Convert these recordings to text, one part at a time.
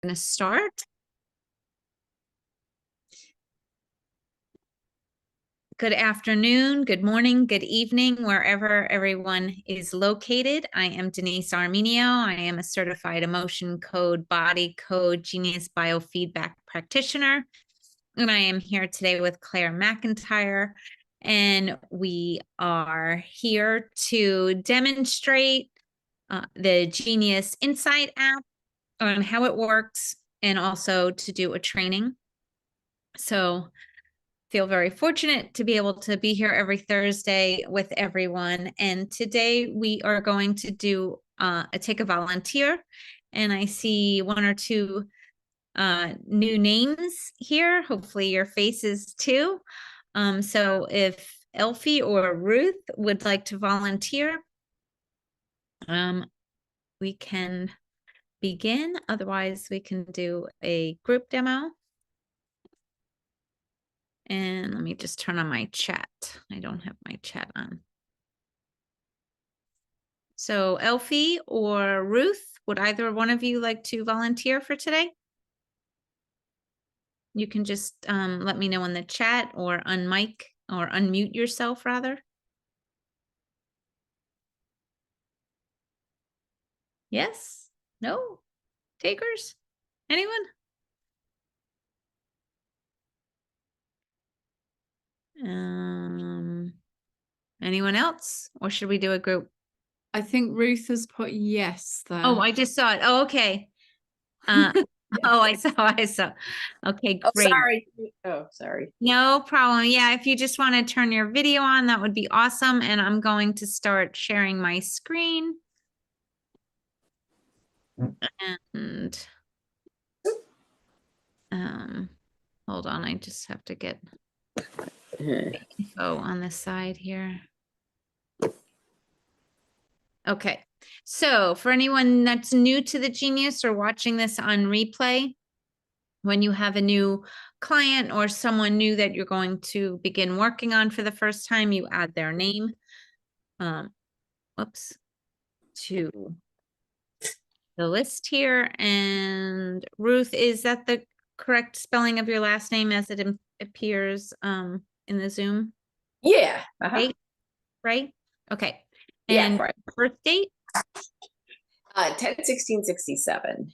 going to start. Good afternoon, good morning, good evening, wherever everyone is located. I am Denise Armenio. I am a certified emotion code, body code, genius biofeedback practitioner. And I am here today with Claire McIntyre. And we are here to demonstrate the Genius Insight app on how it works and also to do a training. So feel very fortunate to be able to be here every Thursday with everyone. And today we are going to do take a volunteer. And I see one or two new names here. Hopefully your faces too. So if Elfie or Ruth would like to volunteer, we can begin. Otherwise, we can do a group demo. And let me just turn on my chat. I don't have my chat on. So Elfie or Ruth, would either one of you like to volunteer for today? You can just let me know in the chat or unmic or unmute yourself rather. Yes? No? Takers? Anyone? Anyone else? Or should we do a group? I think Ruth has put yes there. Oh, I just saw it. Oh, okay. Oh, I saw. Okay, great. Sorry. No problem. Yeah, if you just want to turn your video on, that would be awesome. And I'm going to start sharing my screen. And hold on, I just have to get info on the side here. Okay, so for anyone that's new to the Genius or watching this on replay, when you have a new client or someone new that you're going to begin working on for the first time, you add their name, to the list here. And Ruth, is that the correct spelling of your last name as it appears in the Zoom? Yeah. Right? Okay. Yeah, And right. birth date? 10/16/67.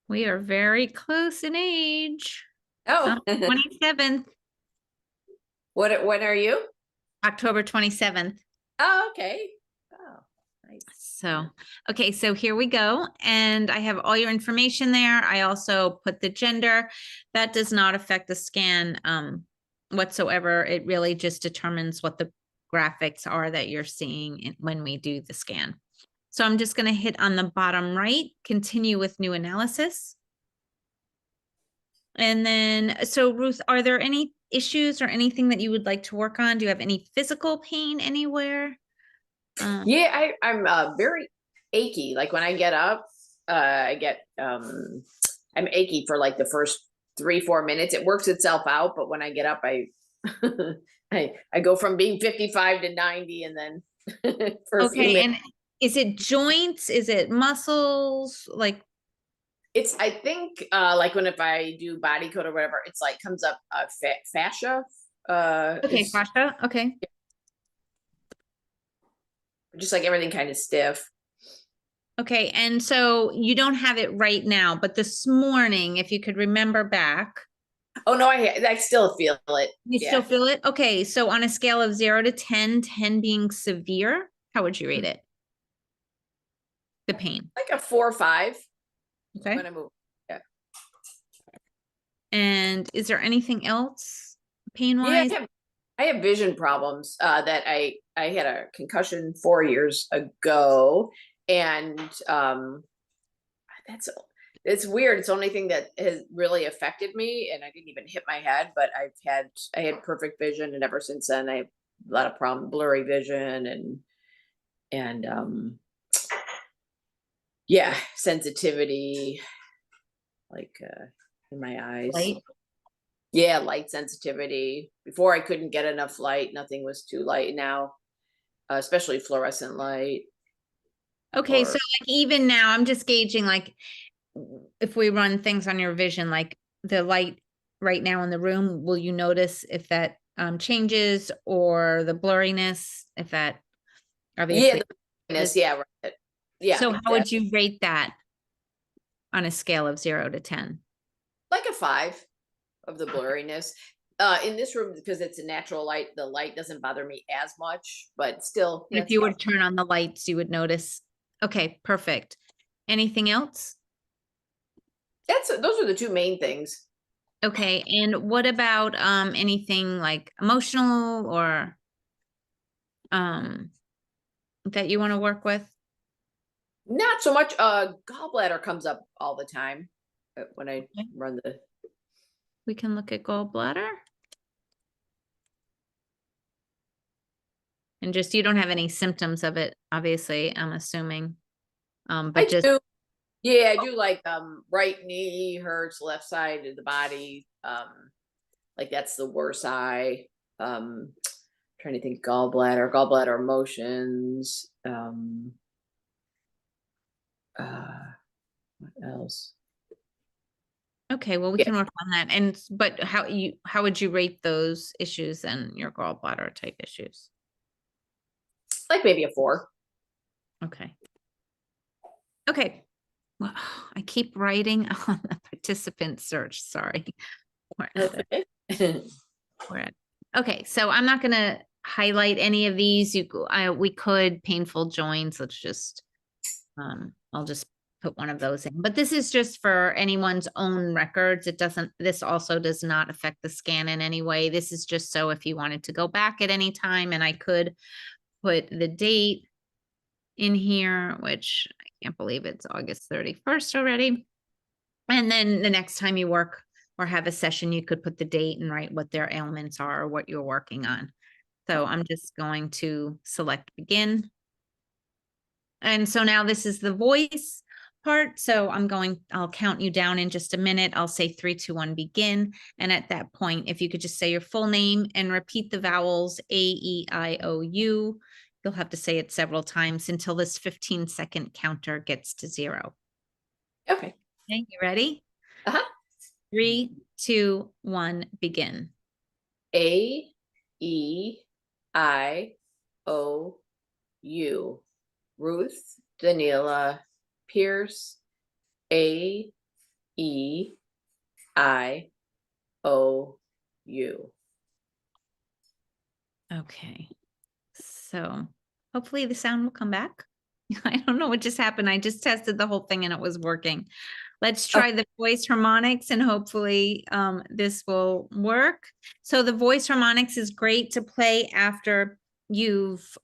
We are very close in age. Oh, 27th. When are you? October 27th. Oh, okay. Oh, nice. So, okay, so here we go. And I have all your information there. I also put the gender. That does not affect the scan whatsoever. It really just determines what the graphics are that you're seeing when we do the scan. So I'm just going to hit on the bottom right, continue with new analysis. And then, so Ruth, are there any issues or anything that you would like to work on? Do you have any physical pain anywhere? Yeah, I'm very achy. Like when I get up, I'm achy for like the first 3-4 minutes. It works itself out, but when I get up, I go from being 55 to 90, and then for a few minutes. And is it joints? Is it muscles? Like it's, I think, like if I do body code or whatever, it's like comes up fascia. okay, fascia. Okay. Just like everything kind of stiff. Okay, and so you don't have it right now, but this morning, if you could remember back. Oh no, I still feel it. You still feel it? Okay, so on a scale of 0 to 10, 10 being severe, how would you rate it? The pain. Like a 4 or 5. Okay. When I move. Yeah. And is there anything else pain-wise? Yeah, I have vision problems. That I had a concussion 4 years ago, and it's weird. It's the only thing that has really affected me, and I didn't even hit my head, but I had perfect vision, and ever since then I have a lot of blurry vision, and yeah, sensitivity, like in my eyes. Light. Yeah, light sensitivity. Before I couldn't get enough light. Nothing was too light. Now, especially fluorescent light. Okay, so or like even now, I'm just gauging like if we run things on your vision, like the light right now in the room, will you notice if that changes or the blurriness, if that yeah, obviously. the blurriness, yeah, right. Yeah, So how would exactly. you rate that on a scale of 0 to 10? Like a 5 of the blurriness. In this room, because it's a natural light, the light doesn't bother me as much, but still, yeah, If it's you were about. to turn on the lights, you would notice. Okay, perfect. Anything else? Those are the two main things. Okay, and what about anything like emotional or um that you want to work with? Not so much. Gallbladder comes up all the time when I Okay. run the. We can look at gallbladder. And just you don't have any symptoms of it, obviously, I'm assuming. But I just do. Yeah, I do like right knee hurts, left side of the body. Like that's the worst eye. Trying to think gallbladder emotions. Uh what else? okay, well, we Yeah, can work on that. And but how would you rate those issues and your gallbladder type issues? like maybe a 4. Okay. Okay. Well, I keep writing on the participant search. Sorry. We're at That's it. okay. We're at okay, so I'm not gonna highlight any of these. We could painful joints. Let's just I'll just put one of those in. But this is just for anyone's own records. This also does not affect the scan in any way. This is just so if you wanted to go back at any time, and I could put the date in here, which I can't believe it's August 31st already. And then the next time you work or have a session, you could put the date and write what their ailments are or what you're working on. So I'm just going to select begin. And so now this is the voice part. So I'll count you down in just a minute. I'll say 3, 2, 1, begin. And at that point, if you could just say your full name and repeat the vowels A, E, I, O, U. You'll have to say it several times until this 15-second counter gets to 0. Okay. Okay, you ready? Uh-huh. 3, 2, 1, begin. A E I O U. Ruth, Daniela, Pierce, A E I O U. Okay. So hopefully the sound will come back. I don't know what just happened. I just tested the whole thing and it was working. Let's try the voice harmonics and hopefully this will work. So the voice harmonics is great to play after you've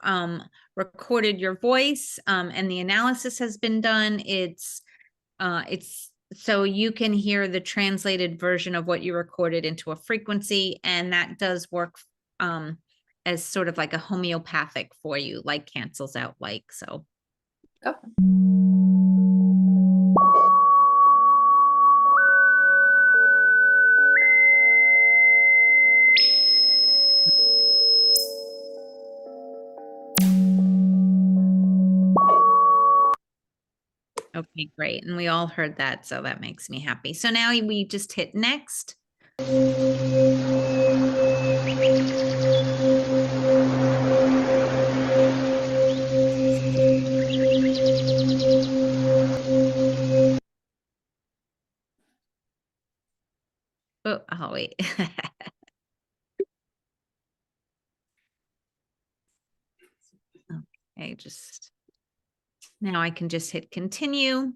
recorded your voice and the analysis has been done. It's so you can hear the translated version of what you recorded into a frequency, and that does work as sort of like a homeopathic for you, like cancels out like. So Oh. okay, great. And we all heard that, so that makes me happy. So now we just hit next. Oh wait. Okay, just now I can just hit continue.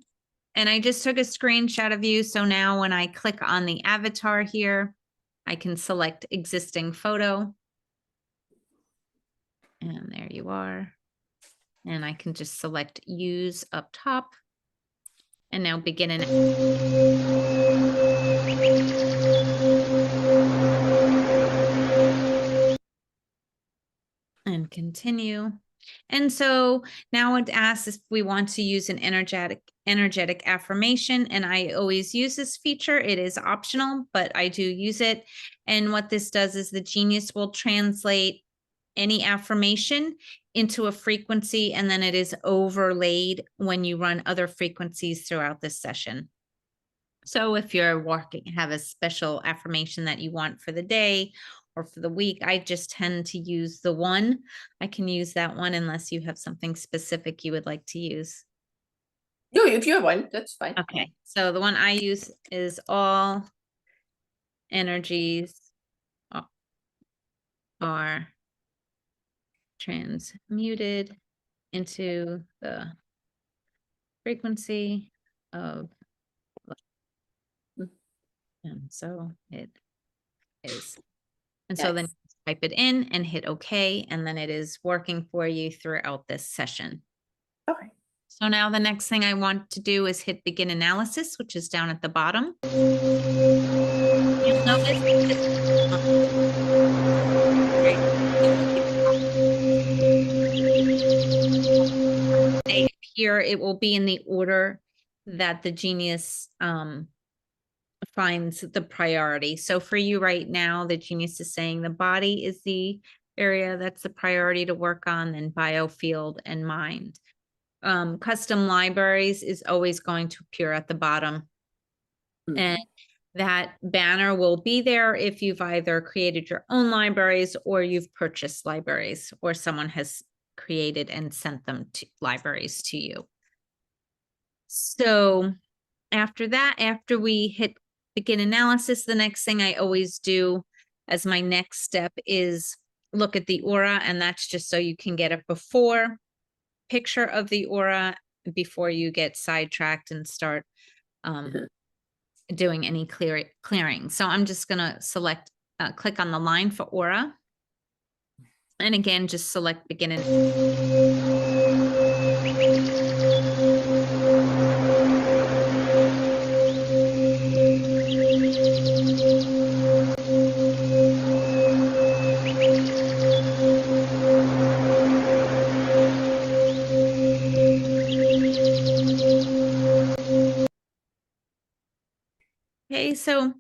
And I just took a screenshot of you. So now when I click on the avatar here, I can select existing photo. And there you are. And I can just select use up top. And now begin an and continue. And so now it asks if we want to use an energetic affirmation. And I always use this feature. It is optional, but I do use it. And what this does is the genius will translate any affirmation into a frequency, and then it is overlaid when you run other frequencies throughout this session. So if you're have a special affirmation that you want for the day or for the week, I just tend to use the one. I can use that one unless you have something specific you would like to use. No, if you have one, that's fine. Okay, so the one I use is all energies are transmuted into the frequency of love. And so it is. And so then type it in and hit OK, and then it is working for you throughout this session. Okay. So now the next thing I want to do is hit begin analysis, which is down at the bottom. You'll notice here it will be in the order that the genius finds the priority. So for you right now, the genius is saying the body is the area that's the priority to work on, then biofield and mind. Custom libraries is always going to appear at the bottom. And that banner will be there if you've either created your own libraries or you've purchased libraries or someone has created and sent them to libraries to you. So after that, after we hit begin analysis, the next thing I always do as my next step is look at the aura, and that's just so you can get a before picture of the aura before you get sidetracked and start doing any clearing. So I'm just going to select, click on the line for aura. And again, just select begin and okay, so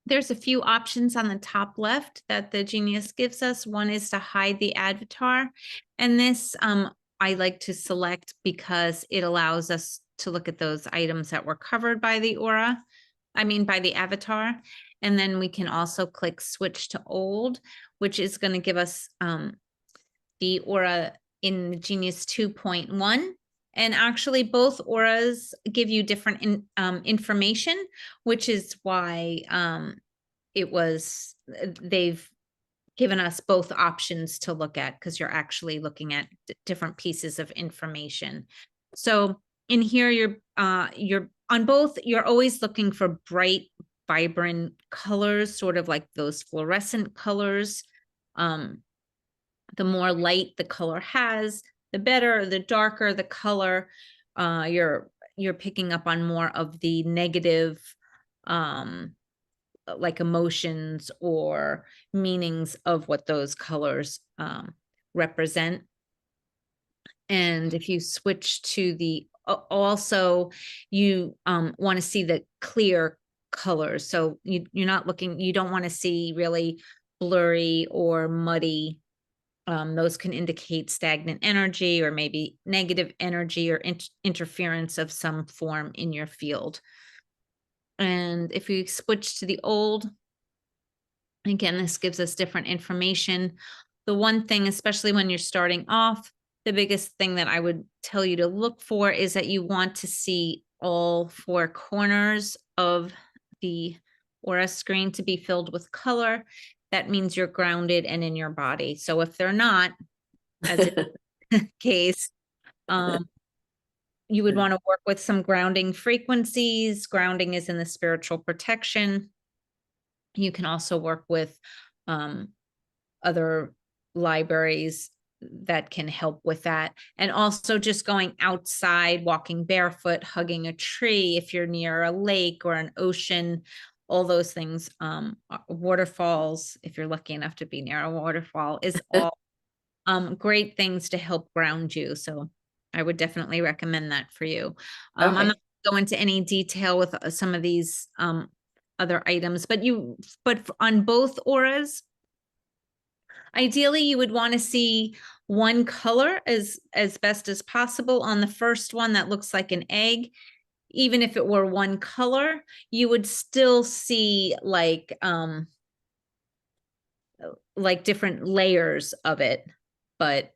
there's a few options on the top left that the genius gives us. One is to hide the avatar. And this I like to select because it allows us to look at those items that were covered by the aura. I mean, by the avatar. And then we can also click switch to old, which is going to give us the aura in Genius 2.1. And actually both auras give you different information, which is why they've given us both options to look at, because you're actually looking at different pieces of information. So in here, you're on both, you're always looking for bright, vibrant colors, sort of like those fluorescent colors. The more light the color has, the better. The darker the color, you're picking up on more of the negative like emotions or meanings of what those colors represent. And if you switch to the also you want to see the clear colors, so you're not looking, you don't want to see really blurry or muddy. Those can indicate stagnant energy or maybe negative energy or interference of some form in your field. And if we switch to the old, again, this gives us different information. The one thing, especially when you're starting off, the biggest thing that I would tell you to look for is that you want to see all four corners of the aura screen to be filled with color. That means you're grounded and in your body. So if they're not, as in the case, you would want to work with some grounding frequencies. Grounding is in the spiritual protection. You can also work with other libraries that can help with that. And also just going outside, walking barefoot, hugging a tree if you're near a lake or an ocean, all those things. Waterfalls, if you're lucky enough to be near a waterfall, is all great things to help ground you. So I would definitely recommend that for you. I'm not going to go into any detail with some of these other items, but on both auras, Ideally, you would want to see one color as best as possible. On the first one that looks like an egg, even if it were one color, you would still see like different layers of it, but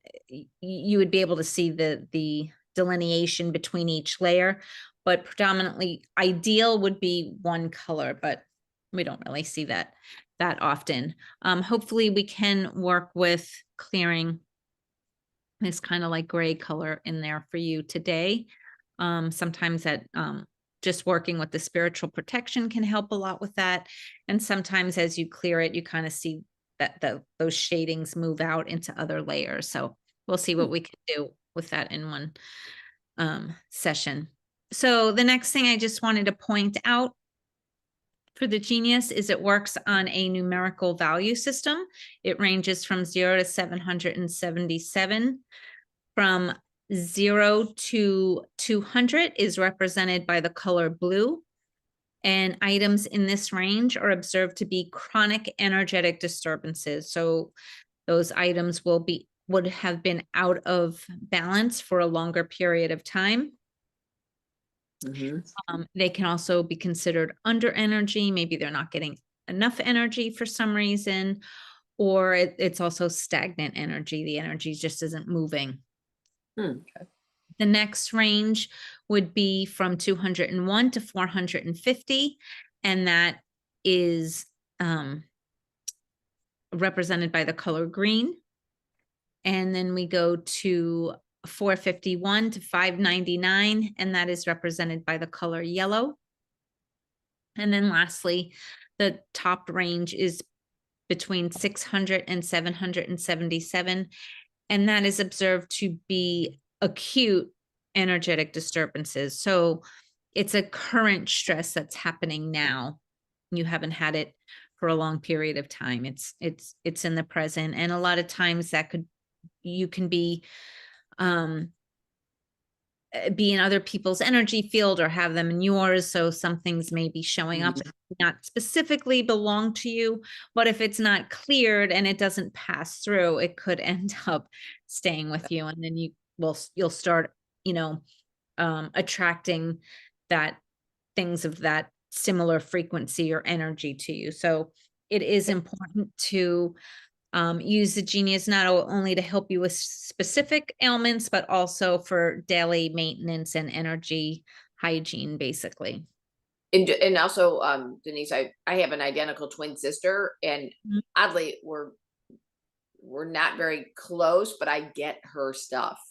you would be able to see the delineation between each layer. But predominantly ideal would be one color, but we don't really see that often. Hopefully we can work with clearing this kind of like gray color in there for you today. Sometimes that just working with the spiritual protection can help a lot with that. And sometimes as you clear it, you kind of see that those shadings move out into other layers. So we'll see what we can do with that in one session. So the next thing I just wanted to point out for the Genius is it works on a numerical value system. It ranges from 0 to 777. From 0 to 200 is represented by the color blue. And items in this range are observed to be chronic energetic disturbances. So those items would have been out of balance for a longer period of time. They can also be considered under energy. Maybe they're not getting enough energy for some reason, or it's also stagnant energy. The energy just isn't moving. Okay. The next range would be from 201 to 450, and that is represented by the color green. And then we go to 451 to 599, and that is represented by the color yellow. And then lastly, the top range is between 600 and 777, and that is observed to be acute energetic disturbances. So it's a current stress that's happening now. You haven't had it for a long period of time. It's in the present, and a lot of times you can be in other people's energy field or have them in yours. So some things may be showing up that not specifically belong to you, but if it's not cleared and it doesn't pass through, it could end up staying with you. And then you'll start, attracting things of that similar frequency or energy to you. So it is important to use the Genius not only to help you with specific ailments, but also for daily maintenance and energy hygiene, basically. And also, Denise, I have an identical twin sister, and oddly, we're not very close, but I get her stuff.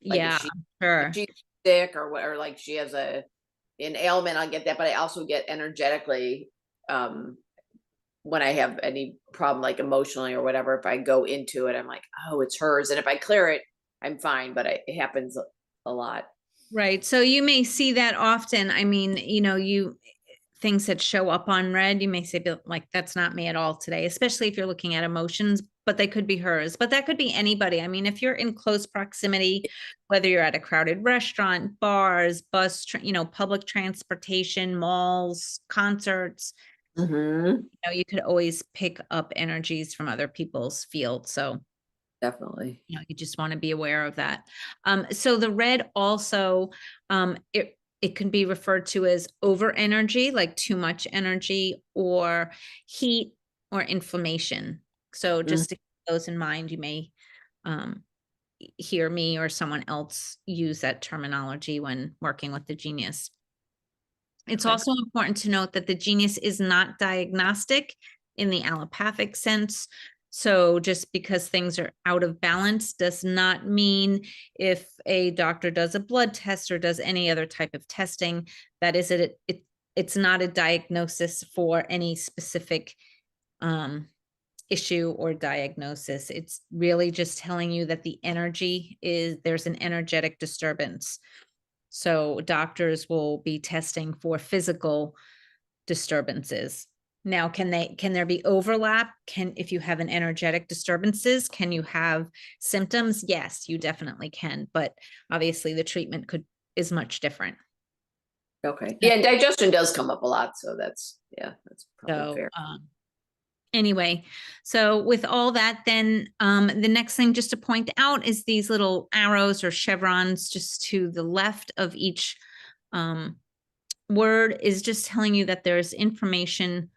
Like yeah, if she's sick or like she has an ailment, I'll get that. But I also get energetically, when I have any problem, like emotionally or whatever, if I go into it, I'm like, oh, it's hers. And if I clear it, I'm fine, but it happens a lot. Right. So you may see that often. I mean, things that show up on red, you may say like, that's not me at all today, especially if you're looking at emotions, but they could be hers, but that could be anybody. I mean, if you're in close proximity, whether you're at a crowded restaurant, bars, bus, public transportation, malls, concerts, you could always pick up energies from other people's fields. So definitely, you just want to be aware of that. So the red also, it can be referred to as over energy, like too much energy, or heat or inflammation. So just to keep those in mind, you may hear me or someone else use that terminology when working with the Genius. It's also important to note that the Genius is not diagnostic in the allopathic sense. So just because things are out of balance does not mean if a doctor does a blood test or does any other type of testing, that is it's not a diagnosis for any specific issue or diagnosis. It's really just telling you that there's an energetic disturbance. So doctors will be testing for physical disturbances. Now, can there be overlap? If you have an energetic disturbances, can you have symptoms? Yes, you definitely can, but obviously the treatment is much different. Okay. Yeah, digestion does come up a lot, so that's probably fair. Anyway, so with all that, then the next thing just to point out is these little arrows or chevrons just to the left of each word is just telling you that there's information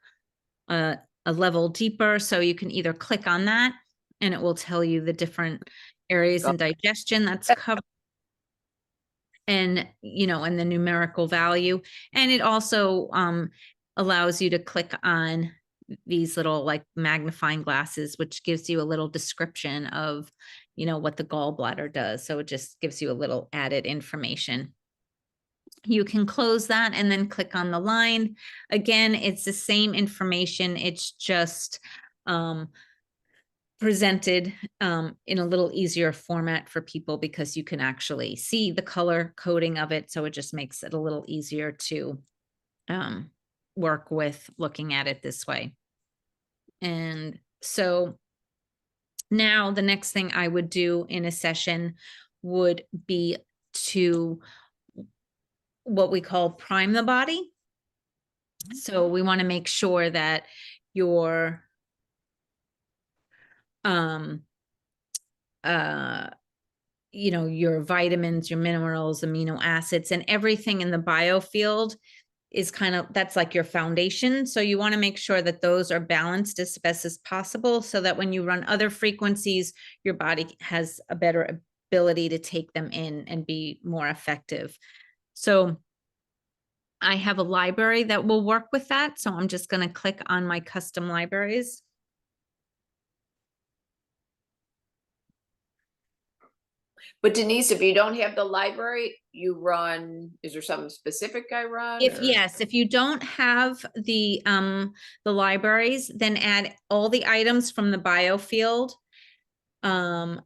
a level deeper. So you can either click on that and it will tell you the different areas in digestion that's covered, and and the numerical value. And it also allows you to click on these little like magnifying glasses, which gives you a little description of what the gallbladder does. So it just gives you a little added information. You can close that and then click on the line. Again, it's the same information. It's just presented in a little easier format for people because you can actually see the color coding of it. So it just makes it a little easier to work with looking at it this way. And so now the next thing I would do in a session would be to what we call prime the body. So we want to make sure that your your vitamins, your minerals, amino acids, and everything in the biofield is that's like your foundation. So you want to make sure that those are balanced as best as possible so that when you run other frequencies, your body has a better ability to take them in and be more effective. So I have a library that will work with that. So I'm just going to click on my custom libraries. But Denise, if you don't have the library, you run, is there something specific I run? If you don't have the libraries, then add all the items from the biofield. You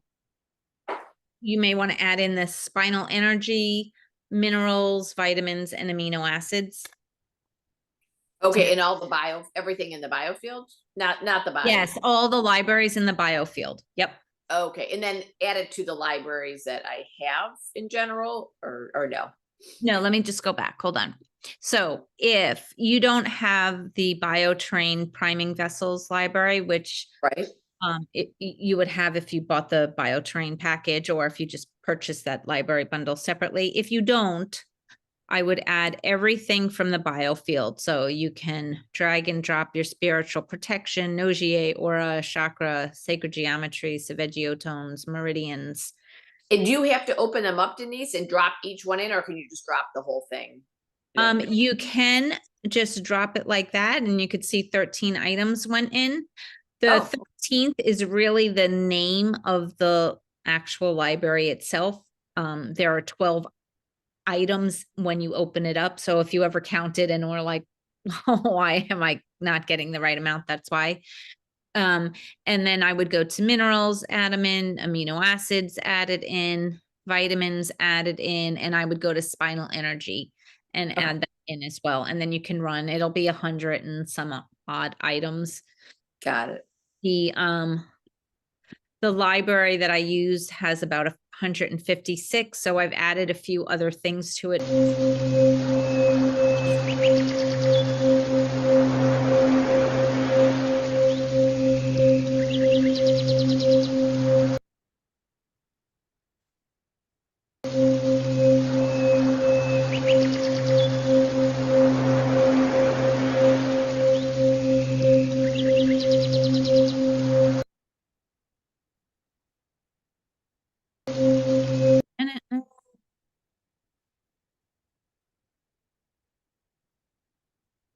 may want to add in the spinal energy, minerals, vitamins, and amino acids. Okay, and all the everything in the biofield? Not the bio. Yes, all the libraries in the biofield. Yep. Okay, and then add it to the libraries that I have in general, or no? No, let me just go back. Hold on. So if you don't have the BioTrain priming vessels library, which right, you would have if you bought the BioTrain package or if you just purchased that library bundle separately. If you don't, I would add everything from the biofield. So you can drag and drop your spiritual protection, Nogier, aura, chakra, sacred geometry, Savegiotones, meridians. And do you have to open them up, Denise, and drop each one in, or can you just drop the whole thing? You can just drop it like that, and you could see 13 items went in. The 13th is really the name of the actual library itself. There are 12 items when you open it up. So if you ever counted and were like, oh, why am I not getting the right amount? That's why. And then I would go to minerals, add them in, amino acids added in, vitamins added in, and I would go to spinal energy and add that in as well. And then you can run, it'll be 100 and some odd items. Got it. The library that I used has about 156, so I've added a few other things to it.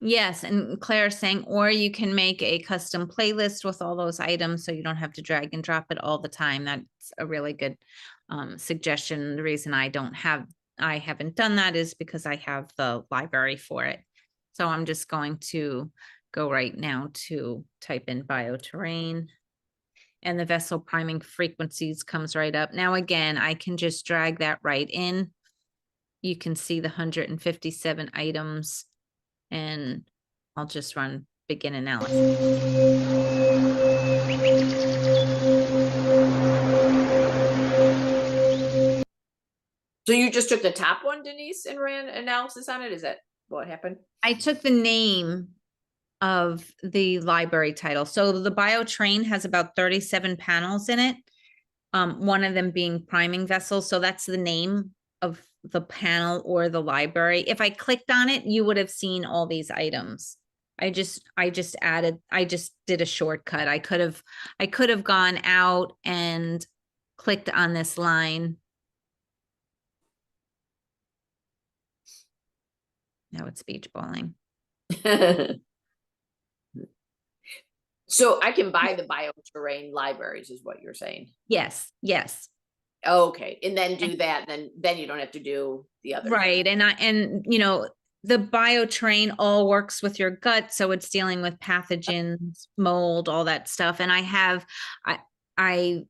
Yes, and Claire's saying, or you can make a custom playlist with all those items so you don't have to drag and drop it all the time. That's a really good suggestion. The reason I haven't done that is because I have the library for it. So I'm just going to go right now to type in bioterrain, and the vessel priming frequencies comes right up. Now, again, I can just drag that right in. You can see the 157 items. And I'll just run begin analysis. So you just took the top one, Denise, and ran analysis on it? Is that what happened? I took the name of the library title. So the bio train has about 37 panels in it. One of them being priming vessels. So that's the name of the panel or the library. If I clicked on it, you would have seen all these items. I just did a shortcut. I could have gone out and clicked on this line. Now it's beach bowling. So I can buy the bioterrain libraries is what you're saying. Yes, yes. Okay. And then do that. Then you don't have to do the other. Right. And you know, the biotrain all works with your gut. So it's dealing with pathogens, mold, all that stuff. And I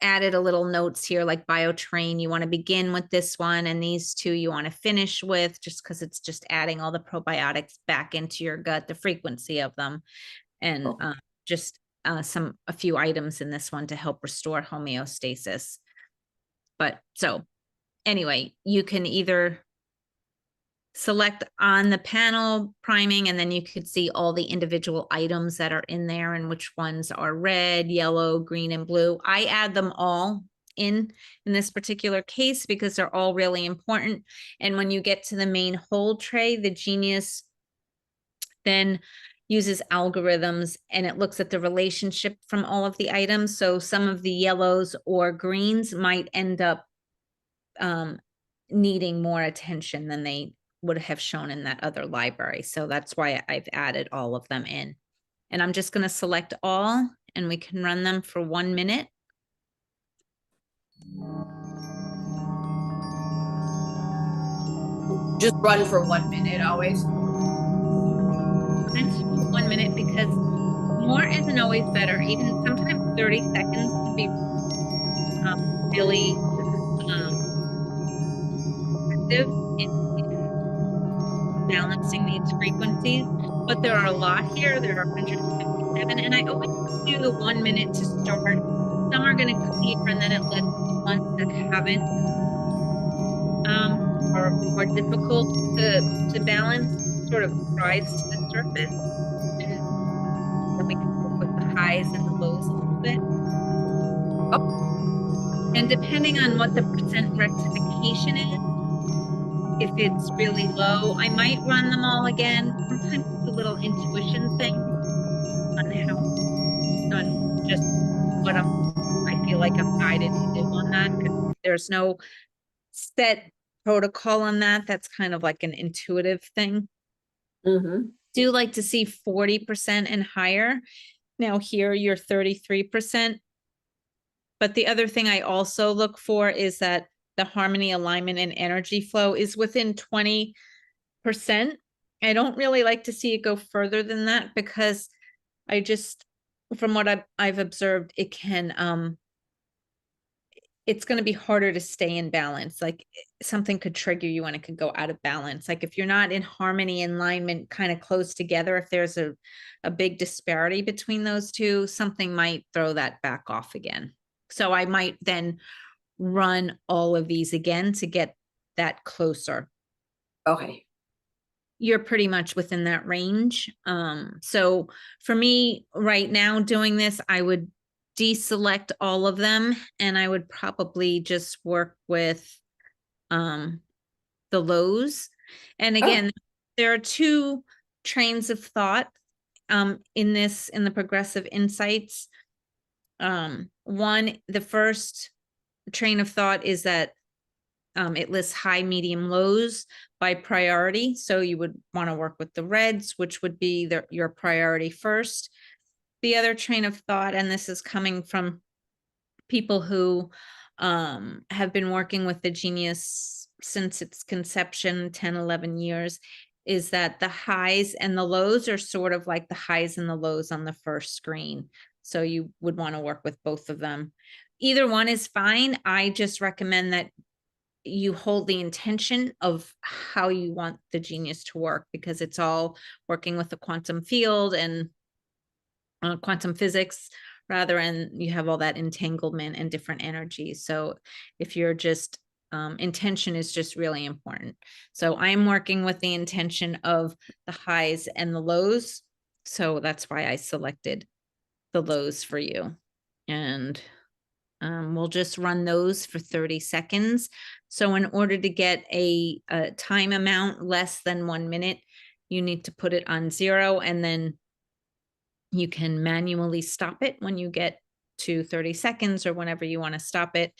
added a little notes here like biotrain. You want to begin with this one, and these two you want to finish with, just because it's just adding all the probiotics back into your gut, the frequency of them, and just a few items in this one to help restore homeostasis. But so anyway, you can either select on the panel priming, and then you could see all the individual items that are in there and which ones are red, yellow, green, and blue. I add them all in this particular case because they're all really important. And when you get to the main hold tray, the Genius then uses algorithms and it looks at the relationship from all of the items. So some of the yellows or greens might end up needing more attention than they would have shown in that other library. So that's why I've added all of them in. And I'm just going to select all, and we can run them for 1 minute. Just run for 1 minute always. 1 minute, because more isn't always better. Even sometimes 30 seconds can be really effective in balancing these frequencies. But there are a lot here. There are 157, and I always do the 1 minute to start. Some are going to clear, and then it lets the ones that haven't are more difficult to balance sort of rise to the surface, and then we can work with the highs and the lows a little bit. And depending on what the percent rectification is, if it's really low, I might run them all again. Sometimes it's a little intuition thing on just what I feel like I'm guided to do on that. There's no set protocol on that. That's kind of like an intuitive thing. Do like to see 40% and higher. Now here you're 33%. But the other thing I also look for is that the harmony, alignment, and energy flow is within 20%. I don't really like to see it go further than that, because I just, from what I've observed, it can, it's going to be harder to stay in balance. Like something could trigger you and it could go out of balance. Like if you're not in harmony, alignment, kind of close together, if there's a big disparity between those two, something might throw that back off again. So I might then run all of these again to get that closer. Okay. You're pretty much within that range. So for me right now doing this, I would deselect all of them, and I would probably just work with the lows. And again, there are two trains of thought in the progressive insights. One, the first train of thought is that it lists high, medium, lows by priority. So you would want to work with the reds, which would be your priority first. The other train of thought, and this is coming from people who have been working with the Genius since its conception, 10, 11 years, is that the highs and the lows are sort of like the highs and the lows on the first screen. So you would want to work with both of them. Either one is fine. I just recommend that you hold the intention of how you want the Genius to work, because it's all working with the quantum field and quantum physics rather, and you have all that entanglement and different energies. So if you're just intention is just really important. So I'm working with the intention of the highs and the lows. So that's why I selected the lows for you. And we'll just run those for 30 seconds. So in order to get a time amount less than 1 minute, you need to put it on 0, and then you can manually stop it when you get to 30 seconds or whenever you want to stop it.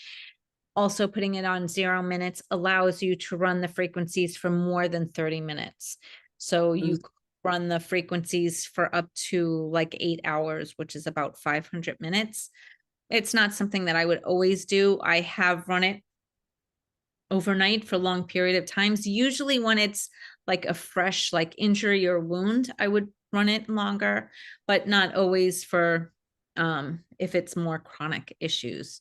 Also, putting it on 0 minutes allows you to run the frequencies for more than 30 minutes. So you run the frequencies for up to like 8 hours, which is about 500 minutes. It's not something that I would always do. I have run it overnight for a long period of times. Usually when it's like a fresh like injury or wound, I would run it longer, but not always for if it's more chronic issues.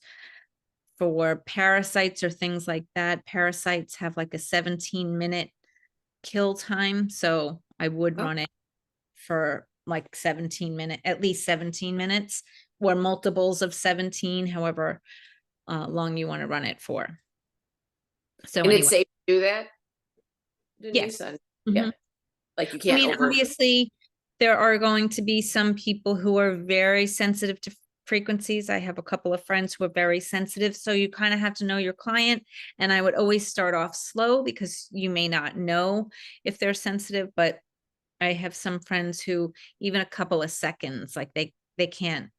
For parasites or things like that, parasites have like a 17-minute kill time. So I would run it for like 17 minutes, at least 17 minutes, or multiples of 17, however long you want to run it for. So And anyway, it's safe to do that, Denise? yes. Yeah. Like you can't obviously there are going to be some people who are very sensitive to frequencies. I have a couple of friends who are very sensitive. So you kind of have to know your client. And I would always start off slow because you may not know if they're sensitive, but I have some friends who even a couple of seconds, like they can't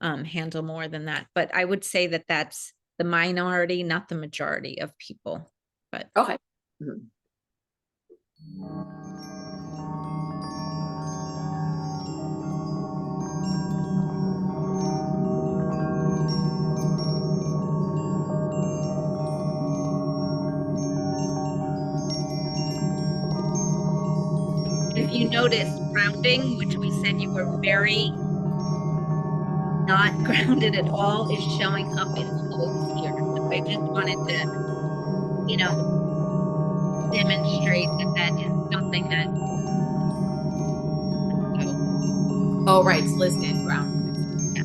handle more than that. But I would say that that's the minority, not the majority of people. But okay. if you notice grounding, which we said you were very not grounded at all, is showing up in flows here. So I just wanted to, demonstrate that that is something that. Oh, right. It's listed ground. Yeah.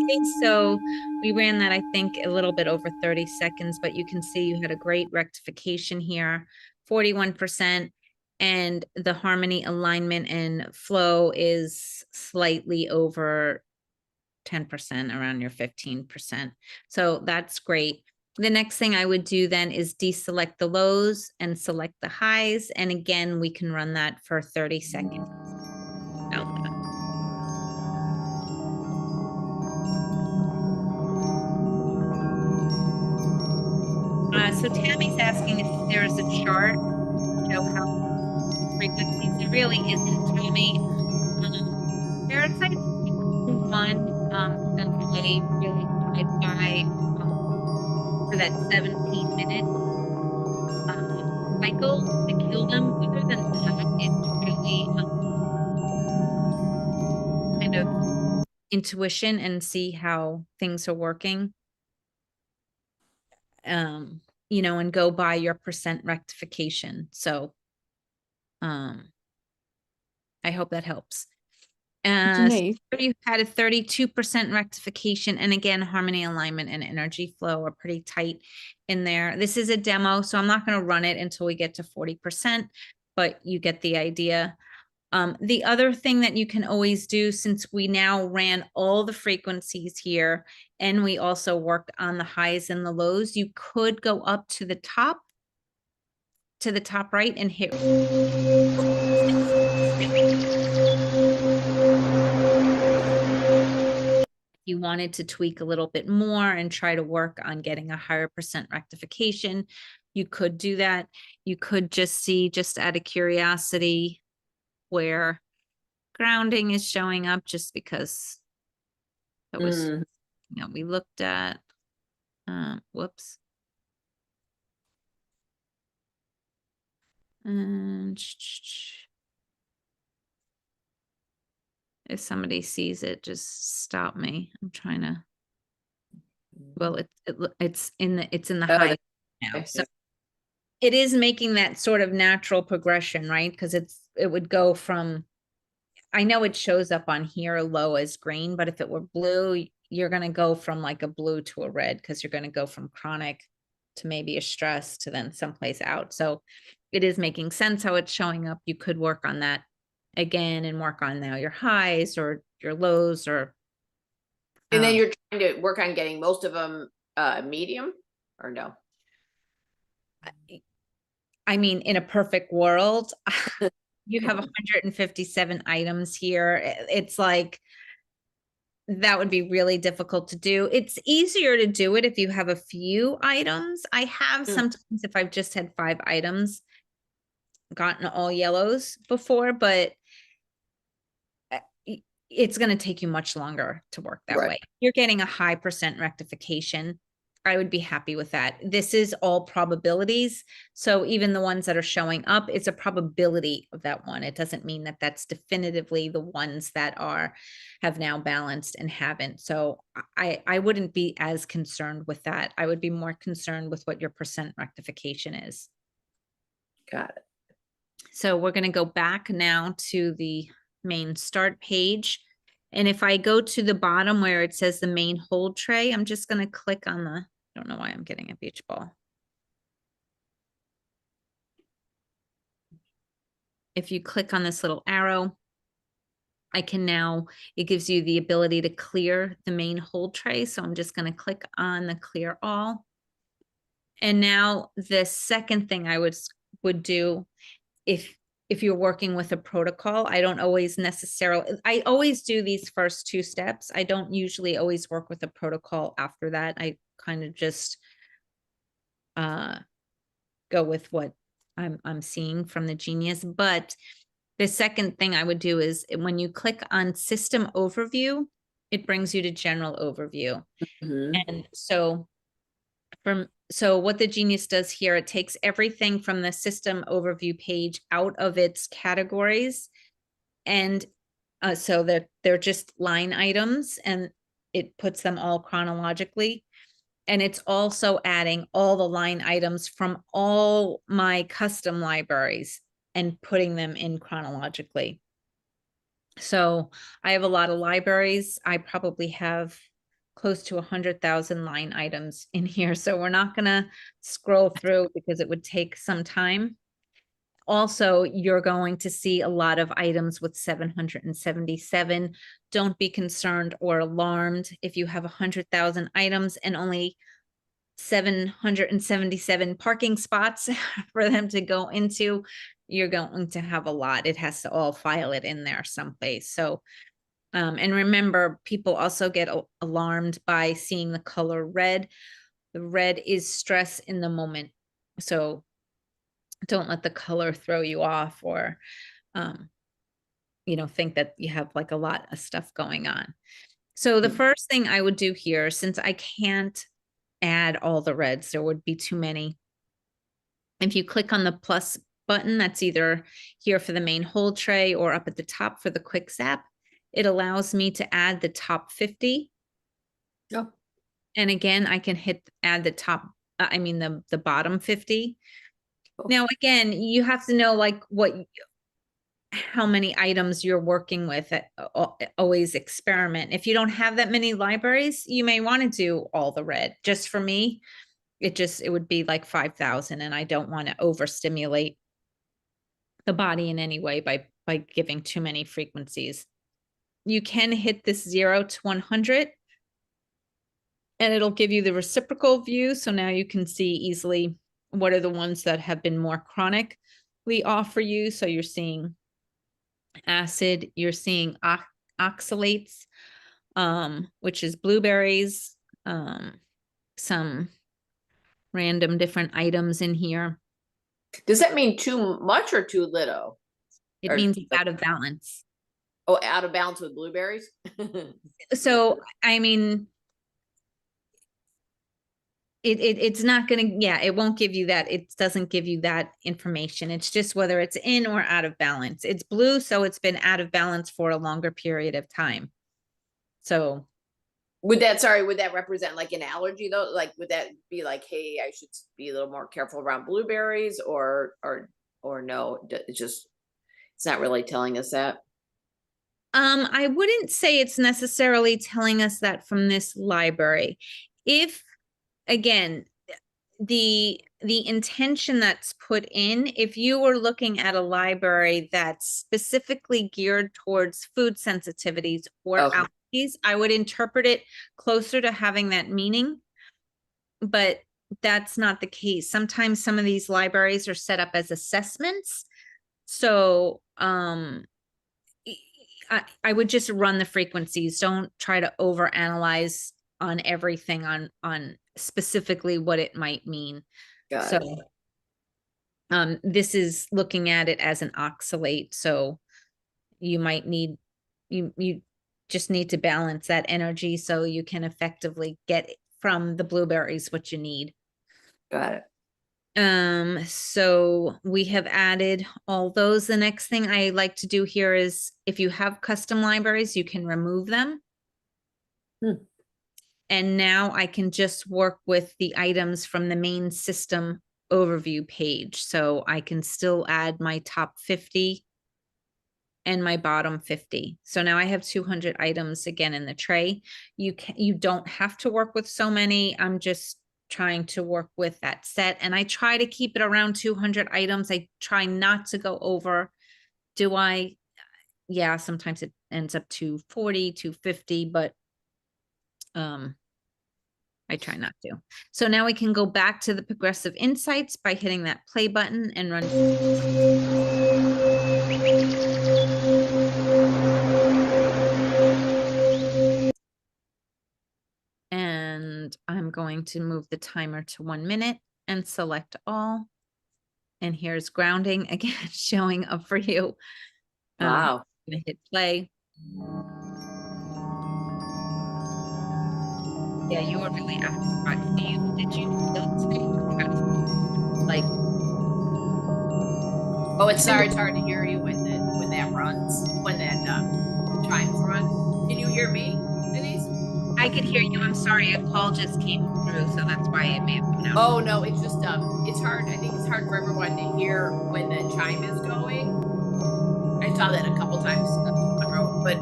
Okay, so we ran that, I think, a little bit over 30 seconds, but you can see you had a great rectification here, 41%. And the harmony, alignment, and flow is slightly over 10%, around your 15%. So that's great. The next thing I would do then is deselect the lows and select the highs. And again, we can run that for 30 seconds. So Tammy's asking if there's a chart to show how frequencies. There really isn't, Tammy. Parasites one delay really by for that 17-minute cycle to kill them. Other than that, it's really kind of intuition and see how things are working. And go by your percent rectification. So I hope that helps. Denise, So you had a 32% rectification, and again, harmony, alignment, and energy flow are pretty tight in there. This is a demo, so I'm not going to run it until we get to 40%, but you get the idea. The other thing that you can always do, since we now ran all the frequencies here, and we also worked on the highs and the lows, you could go up to the top right and hit. You wanted to tweak a little bit more and try to work on getting a higher percent rectification, you could do that. You could just see, just out of curiosity, where grounding is showing up, just because that was, we looked at, whoops. And if somebody sees it, just stop me. I'm trying to. Well, it's in the high now, so it is making that sort of natural progression, right? Because it would go from I know it shows up on here low as green, but if it were blue, you're going to go from like a blue to a red because you're going to go from chronic to maybe a stress to then someplace out. So it is making sense how it's showing up. You could work on that again and work on now your highs or your lows or. And then you're trying to work on getting most of them medium or no? I mean, in a perfect world, you have 157 items here. It's like, that would be really difficult to do. It's easier to do it if you have a few items. I have sometimes, if I've just had 5 items, gotten all yellows before, but it's going to take you much longer to work that way. You're getting a high % rectification. I would be happy with that. This is all probabilities. So even the ones that are showing up, it's a probability of that one. It doesn't mean that that's definitively the ones that have now balanced and haven't. So I wouldn't be as concerned with that. I would be more concerned with what your % rectification is. Got it. So we're going to go back now to the main start page. And if I go to the bottom where it says the main hold tray, I'm just going to click on I don't know why I'm getting a beach ball. If you click on this little arrow, it gives you the ability to clear the main hold tray. So I'm just going to click on the clear all. And now the second thing I would do if you're working with a protocol, I don't always necessarily, I always do these first 2 steps. I don't usually always work with a protocol after that. I kind of just go with what I'm seeing from the Genius. But the second thing I would do is when you click on system overview, it brings you to general overview. And so what the Genius does here, it takes everything from the system overview page out of its categories. And so they're just line items, and it puts them all chronologically. And it's also adding all the line items from all my custom libraries and putting them in chronologically. So I have a lot of libraries. I probably have close to 100,000 line items in here. So we're not going to scroll through because it would take some time. Also, you're going to see a lot of items with 777. Don't be concerned or alarmed if you have 100,000 items and only 777 parking spots for them to go into. You're going to have a lot. It has to all file it in there someplace. So, and remember, people also get alarmed by seeing the color red. The red is stress in the moment. So don't let the color throw you off or, think that you have like a lot of stuff going on. So the first thing I would do here, since I can't add all the reds, there would be too many. If you click on the plus button, that's either here for the main hold tray or up at the top for the quick zap, it allows me to add the top 50. Oh. And again, I can add the bottom 50. Oh. Now, again, you have to know like how many items you're working with. Always experiment. If you don't have that many libraries, you may want to do all the red. Just for me, it would be like 5,000, and I don't want to overstimulate the body in any way by giving too many frequencies. You can hit this 0 to 100, and it'll give you the reciprocal view. So now you can see easily what are the ones that have been more chronically off for you. So you're seeing acid, you're seeing oxalates, which is blueberries, some random different items in here. Does that mean too much or too little? It means out of balance. Oh, out of balance with blueberries? So, I mean, it's not going to, it won't give you that. It doesn't give you that information. It's just whether it's in or out of balance. It's blue, so it's been out of balance for a longer period of time. So would that represent like an allergy though? Like, would that be like, hey, I should be a little more careful around blueberries, or no? It's not really telling us that. I wouldn't say it's necessarily telling us that from this library. If, again, the intention that's put in, if you were looking at a library that's specifically geared towards food sensitivities or Okay. allergies, I would interpret it closer to having that meaning, but that's not the case. Sometimes some of these libraries are set up as assessments. So I would just run the frequencies. Don't try to overanalyze on everything on specifically what it might mean. Got So it. this is looking at it as an oxalate. So you might need, you just need to balance that energy so you can effectively get from the blueberries what you need. Got it. So we have added all those. The next thing I like to do here is if you have custom libraries, you can remove them. And now I can just work with the items from the main system overview page. So I can still add my top 50 and my bottom 50. So now I have 200 items again in the tray. You don't have to work with so many. I'm just trying to work with that set, and I try to keep it around 200 items. I try not to go over. Do I? Yeah, sometimes it ends up to 40, 250, but I try not to. So now we can go back to the progressive insights by hitting that play button and run. And I'm going to move the timer to 1 minute and select all. And here's grounding again, showing up for you. Wow. I'm gonna hit play. Yeah, you were really active. Did you like? Oh, it's sorry, it's hard to hear you when that runs, when that chimes run. Can you hear me, Denise? I could hear you. I'm sorry, a call just came through, so that's why it may have come out. Oh no, it's just it's hard. I think it's hard for everyone to hear when the chime is going. I saw that a couple times on the road, but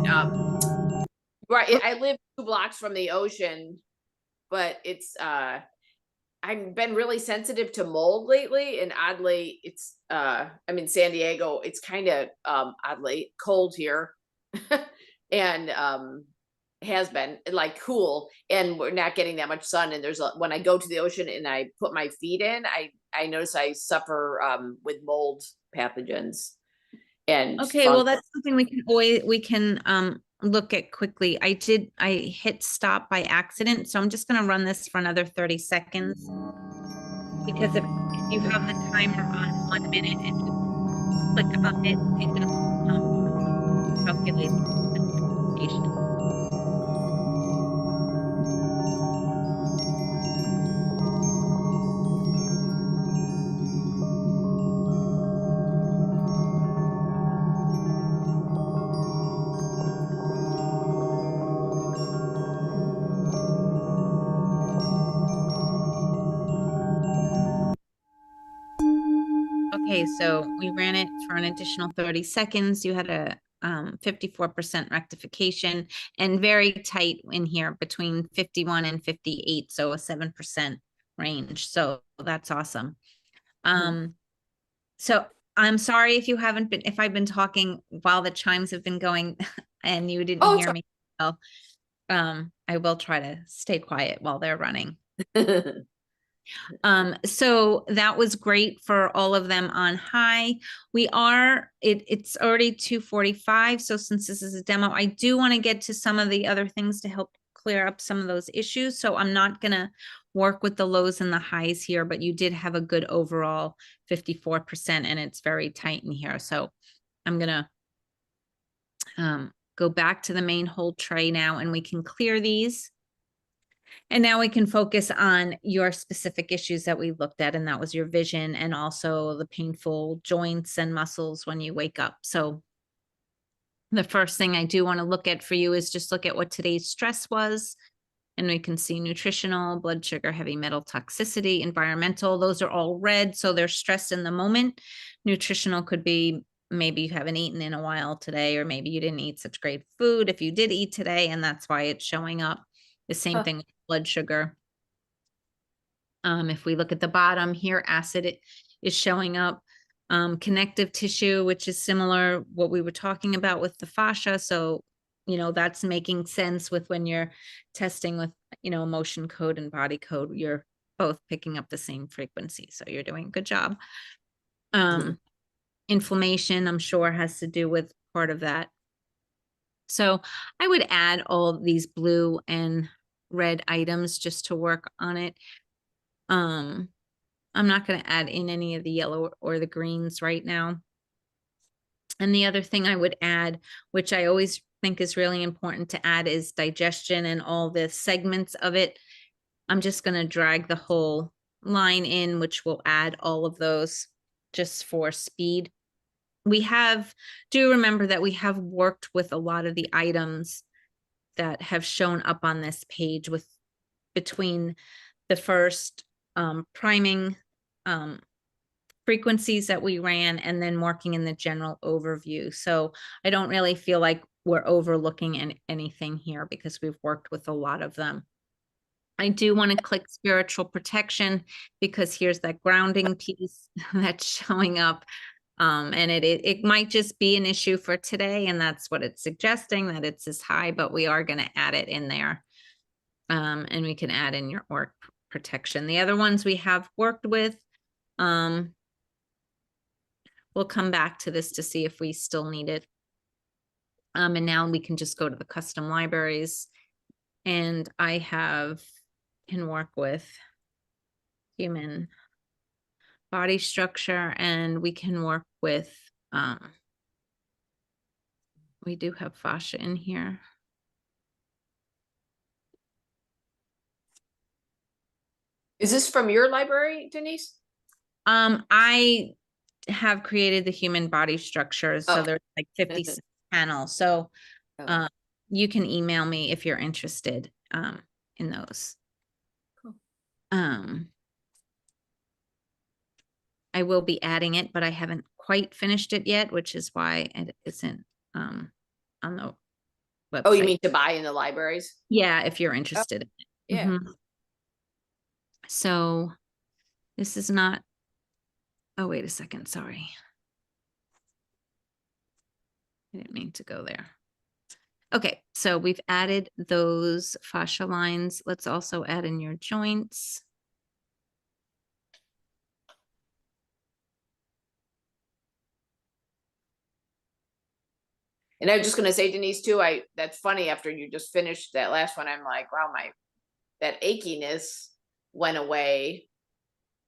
right. I live 2 blocks from the ocean, but it's I've been really sensitive to mold lately, and oddly, it's I'm in San Diego. It's kind of oddly cold here, and has been like cool, and we're not getting that much sun. And when I go to the ocean and I put my feet in, I notice I suffer with mold pathogens and Okay, well, that's something we can look at quickly. I hit stop by accident, so I'm just gonna run this for another 30 seconds. Because if you have the timer on 1 minute and you click on it, it doesn't calculate the notification. Okay, so we ran it for an additional 30 seconds. You had a 54% rectification and very tight in here between 51 and 58, so a 7% range. So that's awesome. So I'm sorry if I've been talking while the chimes have been going and you didn't hear me. Well, I will try to stay quiet while they're running. So that was great for all of them on high. It's already 2:45. So since this is a demo, I do want to get to some of the other things to help clear up some of those issues. So I'm not going to work with the lows and the highs here, but you did have a good overall 54% and it's very tight in here. So I'm going to go back to the main hold tray now and we can clear these. And now we can focus on your specific issues that we looked at, and that was your vision and also the painful joints and muscles when you wake up. So the first thing I do want to look at for you is just look at what today's stress was. And we can see nutritional, blood sugar, heavy metal toxicity, environmental. Those are all red, so they're stressed in the moment. Nutritional could be maybe you haven't eaten in a while today, or maybe you didn't eat such great food if you did eat today, and that's why it's showing up. The same thing with blood sugar. If we look at the bottom here, acid is showing up. Connective tissue, which is similar what we were talking about with the fascia. So, that's making sense with when you're testing with, emotion code and body code, you're both picking up the same frequency. So you're doing a good job. Inflammation, I'm sure, has to do with part of that. So I would add all these blue and red items just to work on it. I'm not going to add in any of the yellow or the greens right now. And the other thing I would add, which I always think is really important to add, is digestion and all the segments of it. I'm just going to drag the whole line in, which will add all of those just for speed. Do remember that we have worked with a lot of the items that have shown up on this page between the first priming frequencies that we ran and then working in the general overview. So I don't really feel like we're overlooking anything here because we've worked with a lot of them. I do want to click spiritual protection because here's that grounding piece that's showing up. And it might just be an issue for today, and that's what it's suggesting, that it's as high, but we are going to add it in there. And we can add in your auric protection. The other ones we have worked with, we'll come back to this to see if we still need it. And now we can just go to the custom libraries, and I can work with human body structure, and we can work with, we do have fascia in here. Is this from your library, Denise? I have created the human body structures. So there's like 56 panels. So you can email me if you're interested in those. Cool. I will be adding it, but I haven't quite finished it yet, which is why it isn't on the website. Oh, you mean to buy in the libraries? Yeah, if you're interested in it. Yeah. So this is not, oh, wait a second, sorry. I didn't mean to go there. Okay, so we've added those fascia lines. Let's also add in your joints. And I was just going to say, Denise, too, that's funny, after you just finished that last one, I'm like, wow, that achiness went away.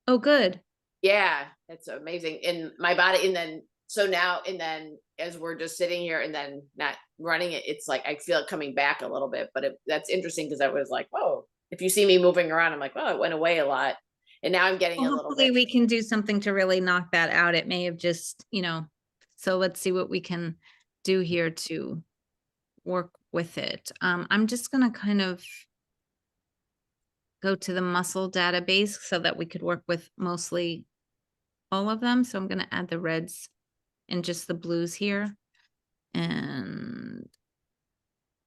Oh, good. Yeah, that's amazing. In my body. And then, so now, and then as we're just sitting here and then not running it, it's like, I feel it coming back a little bit, but that's interesting because I was like, whoa, if you see me moving around, I'm like, oh, it went away a lot. And now I'm getting a little bit. Hopefully we can do something to really knock that out. It may have just, so let's see what we can do here to work with it. I'm just going to kind of go to the muscle database so that we could work with mostly all of them. So I'm going to add the reds and just the blues here. And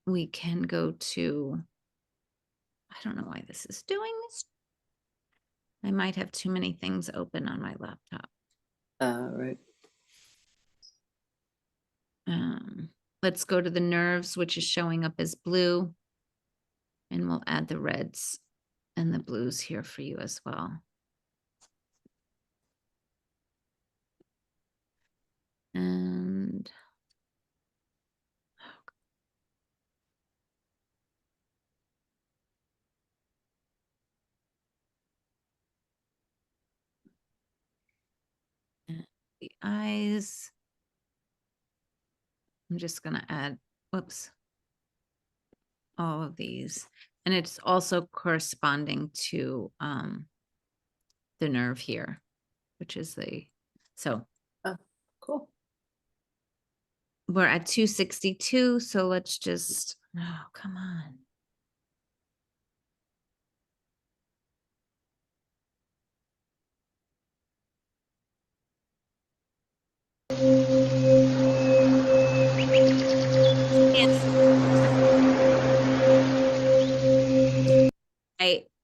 we can go to, I don't know why this is doing this. I might have too many things open on my laptop. Right. Let's go to the nerves, which is showing up as blue. And we'll add the reds and the blues here for you as well. And the eyes. I'm just going to add, whoops, all of these. And it's also corresponding to the nerve here, which is so. Oh, cool. We're at 262. So let's just, oh, come on.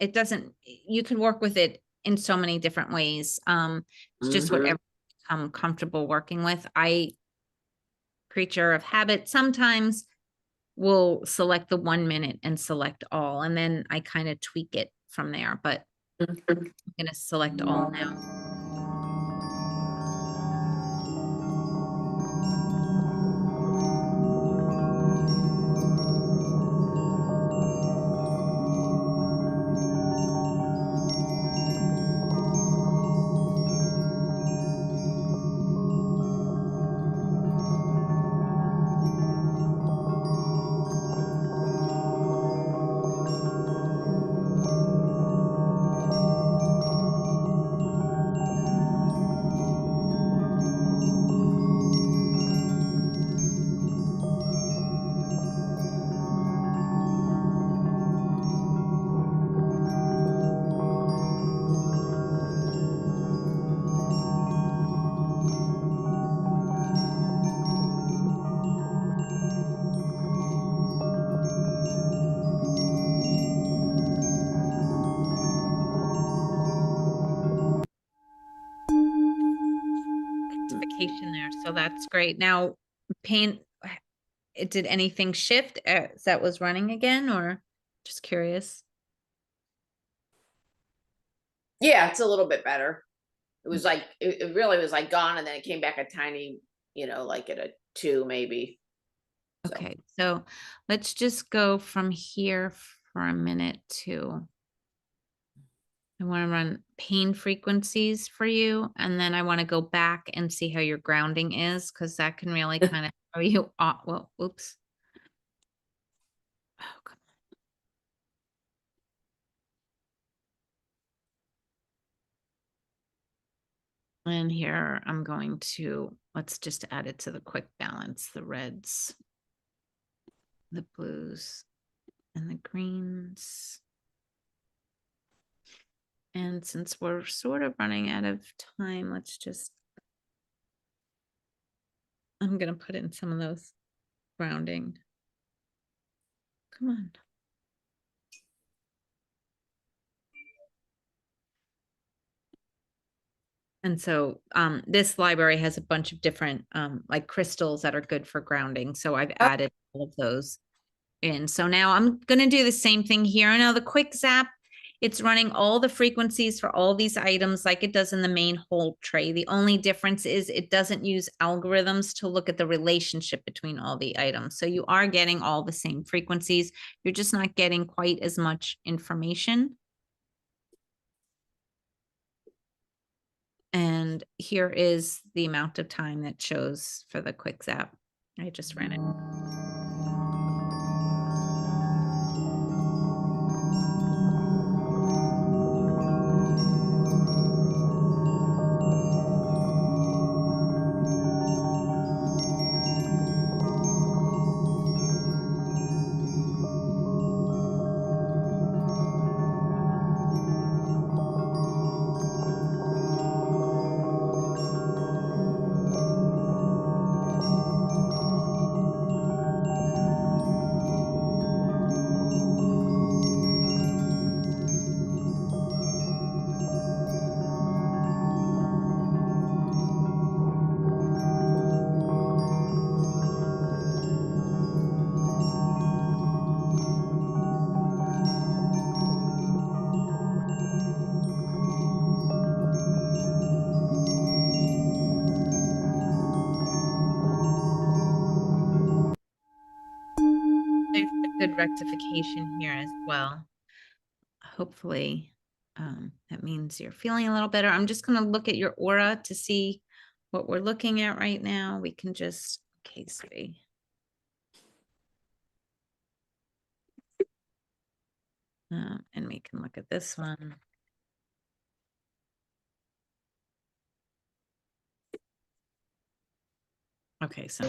it doesn't, you can work with it in so many different ways. It's just whatever I'm comfortable working with. Creature of habit, sometimes will select the 1 minute and select all, and then I kind of tweak it from there, but I'm going to select all now. There, so that's great. Now, pain, did anything shift as that was running again, or just curious? Yeah, it's a little bit better. It was like, it really was like gone, and then it came back a tiny, like at a 2 maybe. Okay, so let's just go from here for a minute to, I want to run pain frequencies for you, and then I want to go back and see how your grounding is, because that can really kind of show you, well, oops. Oh, come on. And here I'm going to, let's just add it to the quick balance, the reds, the blues, and the greens. And since we're sort of running out of time, let's just, I'm going to put in some of those grounding. Come on. And so this library has a bunch of different like crystals that are good for grounding. So I've added all of those in. So now I'm going to do the same thing here. Now the quick zap, it's running all the frequencies for all these items like it does in the main whole tray. The only difference is it doesn't use algorithms to look at the relationship between all the items. So you are getting all the same frequencies. You're just not getting quite as much information. And here is the amount of time that shows for the quick zap. I just ran it. There's a good rectification here as well. Hopefully that means you're feeling a little better. I'm just going to look at your aura to see what we're looking at right now. We can just, case B. And we can look at this one. Okay, so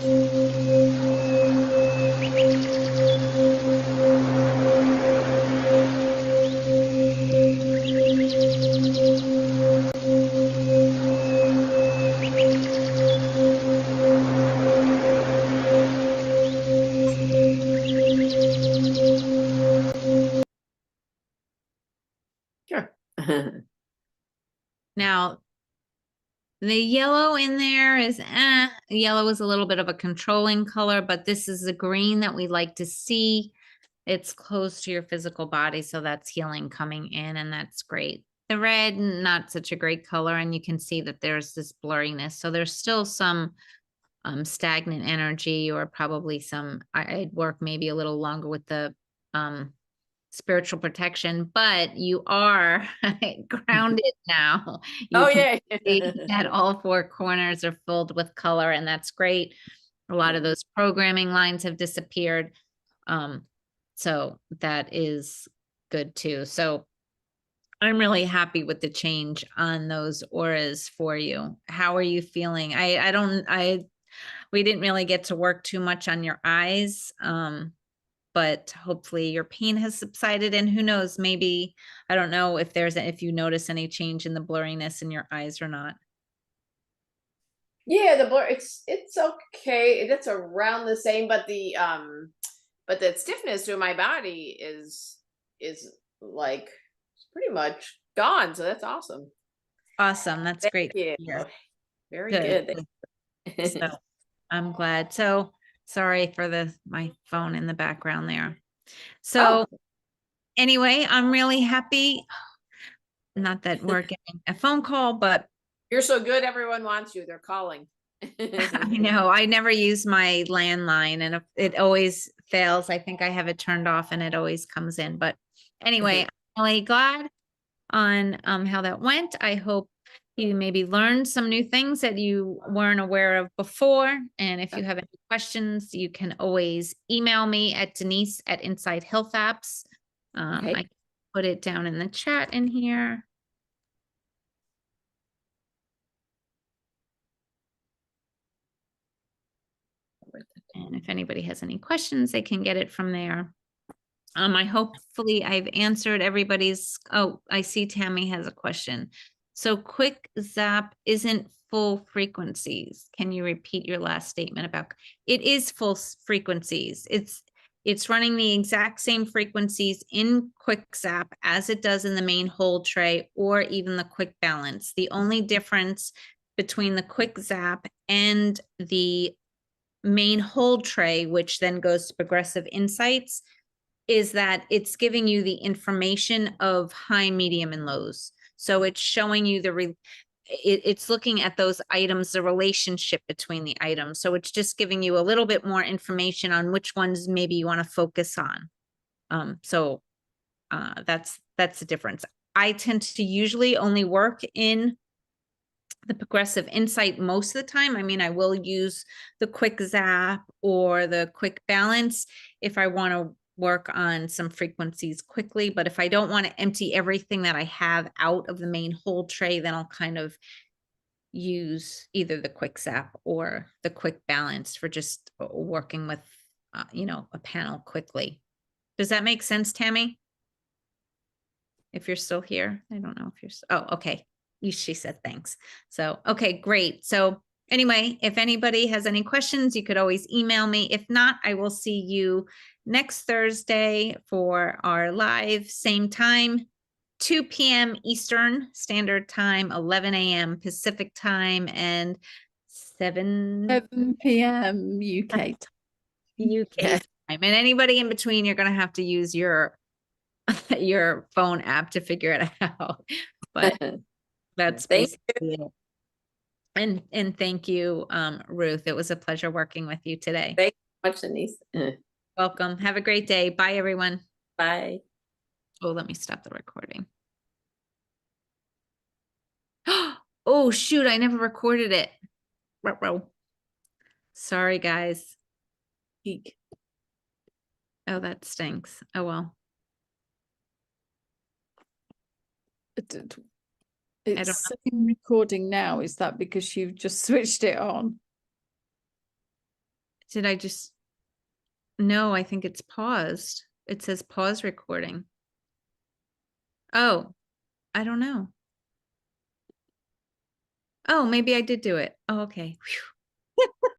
Now, the yellow in there is, yellow is a little bit of a controlling color, but this is the green that we like to see. It's close to your physical body, so that's healing coming in, and that's great. The red, not such a great color, and you can see that there's this blurriness. So there's still some stagnant energy, or probably some, I'd work maybe a little longer with the spiritual protection, but you are grounded now. You Oh can yeah. see that all four corners are filled with color, and that's great. A lot of those programming lines have disappeared. So that is good too. So I'm really happy with the change on those auras for you. How are you feeling? We didn't really get to work too much on your eyes. But hopefully your pain has subsided, and who knows, maybe, I don't know if you notice any change in the blurriness in your eyes or not. Yeah, the blur, it's okay. It's around the same, but the stiffness to my body is like pretty much gone. So that's awesome. Awesome. That's Thank great. you. Yeah. Very Good. good. So I'm glad. So sorry for my phone in the background there. So Oh, anyway, I'm really happy. Not that we're getting a phone call, but you're so good. Everyone wants you. They're calling. I know I never use my landline, and it always fails. I think I have it turned off and it always comes in. But anyway, I'm really glad on how that went. I hope you maybe learned some new things that you weren't aware of before. And if you have any questions, you can always email me at Denise at Inside Health Apps. Okay. I put it down in the chat in here. And if anybody has any questions, they can get it from there. Hopefully I've answered everybody's. Oh, I see Tammy has a question. So quick zap isn't full frequencies. Can you repeat your last statement about it is full frequencies? It's running the exact same frequencies in quick zap as it does in the main hold tray or even the quick balance. The only difference between the quick zap and the main hold tray, which then goes to Progressive Insights, is that it's giving you the information of high, medium, and lows. So it's showing you it's looking at those items, the relationship between the items. So it's just giving you a little bit more information on which ones maybe you want to focus on. That's the difference. I tend to usually only work in the Progressive Insight most of the time. I mean, I will use the quick zap or the quick balance if I want to work on some frequencies quickly. But if I don't want to empty everything that I have out of the main hold tray, then I'll kind of use either the quick zap or the quick balance for just working with, a panel quickly. Does that make sense, Tammy? If you're still here, I don't know if you're, okay. She said thanks. So, okay, great. So anyway, if anybody has any questions, you could always email me. If not, I will see you next Thursday for our live, same time, 2 p.m. Eastern Standard Time, 11 a.m. Pacific Time, and 7 p.m. UK time. UK time. And anybody in between, you're going to have to use your phone app to figure it out. But that's basically it. And thank you, Ruth. It was a pleasure working with you today. Thank you so much, Denise. Welcome. Have a great day. Bye, everyone. Bye. Oh, let me stop the recording. Oh, shoot. I never recorded it. Sorry, guys. Geek. Oh, that stinks. Oh, well. It's recording now. Is that because you've just switched it on? Did I just? No, I think it's paused. It says pause recording. Oh, I don't know. Oh, maybe I did do it. Oh, okay.